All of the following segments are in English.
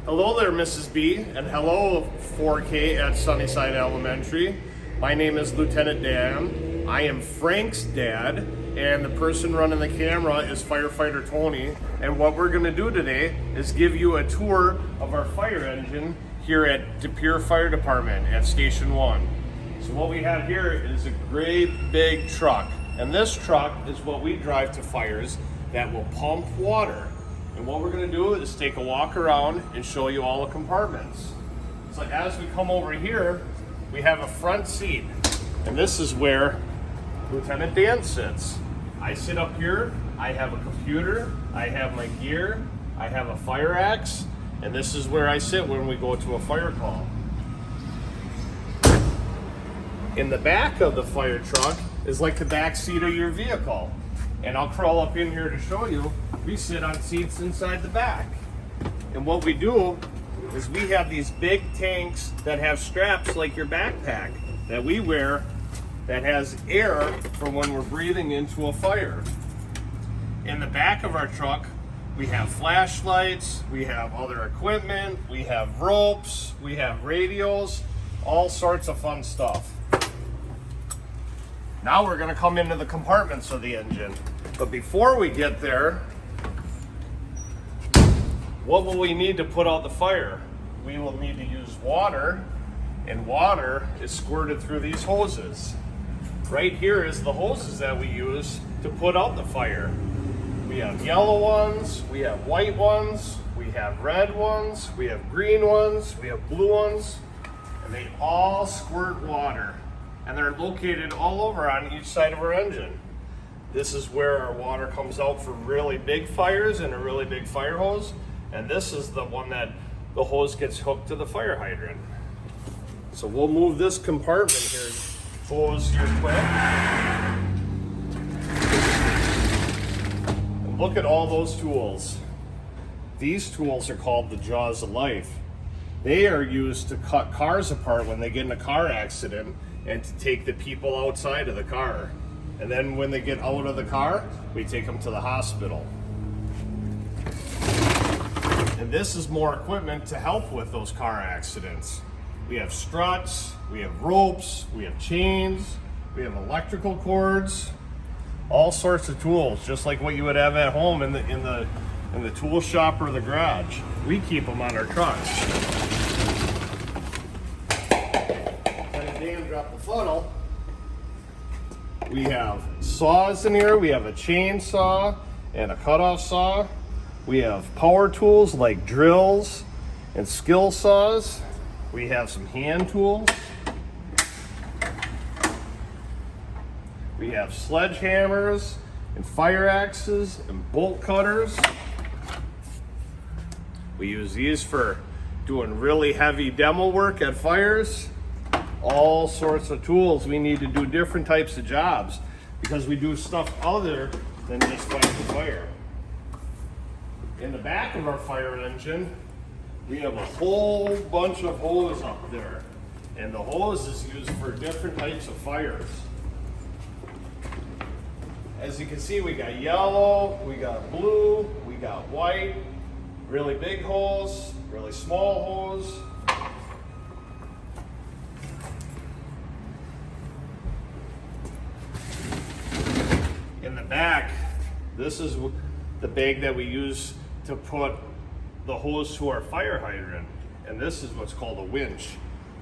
Hello there, Mrs. B, and hello 4K at Sunnyside Elementary. My name is Lieutenant Dan. I am Frank's dad, and the person running the camera is Firefighter Tony. And what we're going to do today is give you a tour of our fire engine here at De Pere Fire Department at Station 1. So what we have here is a great big truck, and this truck is what we drive to fires that will pump water. And what we're going to do is take a walk around and show you all the compartments. So as we come over here, we have a front seat, and this is where Lieutenant Dan sits. I sit up here, I have a computer, I have my gear, I have a fire axe, and this is where I sit when we go to a fire call. In the back of the fire truck is like the back seat of your vehicle. And I'll crawl up in here to show you. We sit on seats inside the back. And what we do is we have these big tanks that have straps like your backpack that we wear that has air for when we're breathing into a fire. In the back of our truck, we have flashlights, we have other equipment, we have ropes, we have radios, all sorts of fun stuff. Now we're going to come into the compartments of the engine. But before we get there, what will we need to put out the fire? We will need to use water, and water is squirted through these hoses. Right here is the hoses that we use to put out the fire. We have yellow ones, we have white ones, we have red ones, we have green ones, we have blue ones, and they all squirt water. And they're located all over on each side of our engine. This is where our water comes out for really big fires and a really big fire hose. And this is the one that the hose gets hooked to the fire hydrant. So we'll move this compartment here. Hose here quick. And look at all those tools. These tools are called the jaws of life. They are used to cut cars apart when they get in a car accident and to take the people outside of the car. And then when they get out of the car, we take them to the hospital. And this is more equipment to help with those car accidents. We have struts, we have ropes, we have chains, we have electrical cords, all sorts of tools, just like what you would have at home in the tool shop or the garage. We keep them on our trucks. Dan dropped the funnel. We have saws in here. We have a chainsaw and a cutoff saw. We have power tools like drills and skill saws. We have some hand tools. We have sledgehammers and fire axes and bolt cutters. We use these for doing really heavy demo work at fires. All sorts of tools. We need to do different types of jobs because we do stuff other than just fight the fire. In the back of our fire engine, we have a whole bunch of hose up there, and the hose is used for different types of fires. As you can see, we got yellow, we got blue, we got white, really big hose, really small hose. In the back, this is the bag that we use to put the hose to our fire hydrant, and this is what's called a winch.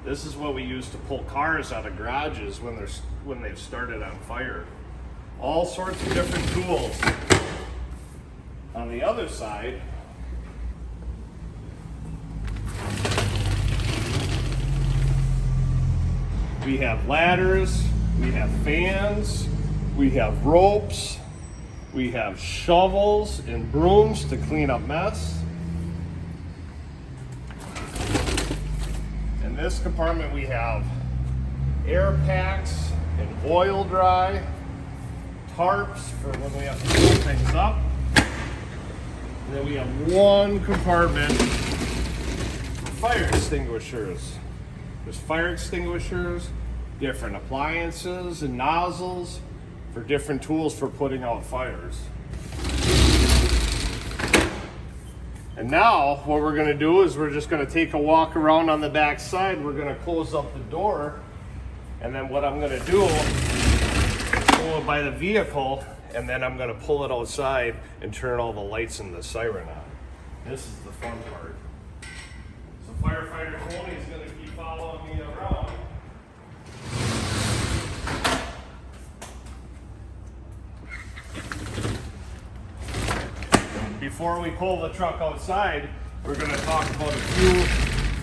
This is what we use to pull cars out of garages when they've started on fire. All sorts of different tools. On the other side, we have ladders, we have fans, we have ropes, we have shovels and brooms to clean up mess. In this compartment we have air packs and oil dry, tarps for when we have to pull things up. And then we have one compartment for fire extinguishers. There's fire extinguishers, different appliances and nozzles for different tools for putting out fires. And now what we're gonna do is we're just gonna take a walk around on the back side. We're gonna close up the door. And then what I'm gonna do is pull it by the vehicle, and then I'm gonna pull it outside and turn all the lights and the siren on. This is the fun part. So firefighter Tony is gonna keep following me around. Before we pull the truck outside, we're going to talk about a few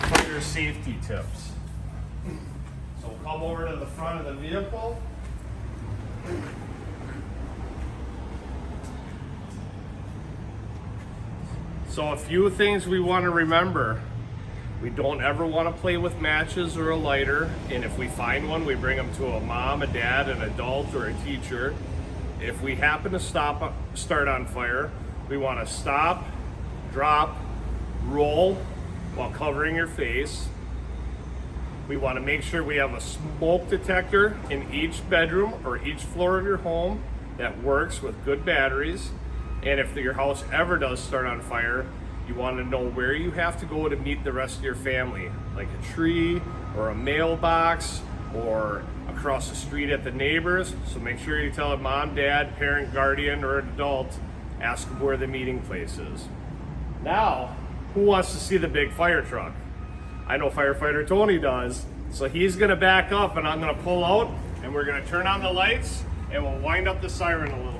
fire safety tips. So come over to the front of the vehicle. So a few things we want to remember. We don't ever want to play with matches or a lighter, and if we find one, we bring them to a mom, a dad, an adult, or a teacher. If we happen to start on fire, we want to stop, drop, roll while covering your face. We want to make sure we have a smoke detector in each bedroom or each floor of your home that works with good batteries. And if your house ever does start on fire, you want to know where you have to go to meet the rest of your family, like a tree or a mailbox or across the street at the neighbors. So make sure you tell a mom, dad, parent, guardian, or an adult. Ask them where the meeting place is. Now, who wants to see the big fire truck? I know firefighter Tony does. So he's gonna back up and I'm gonna pull out and we're gonna turn on the lights and we'll wind up the siren a little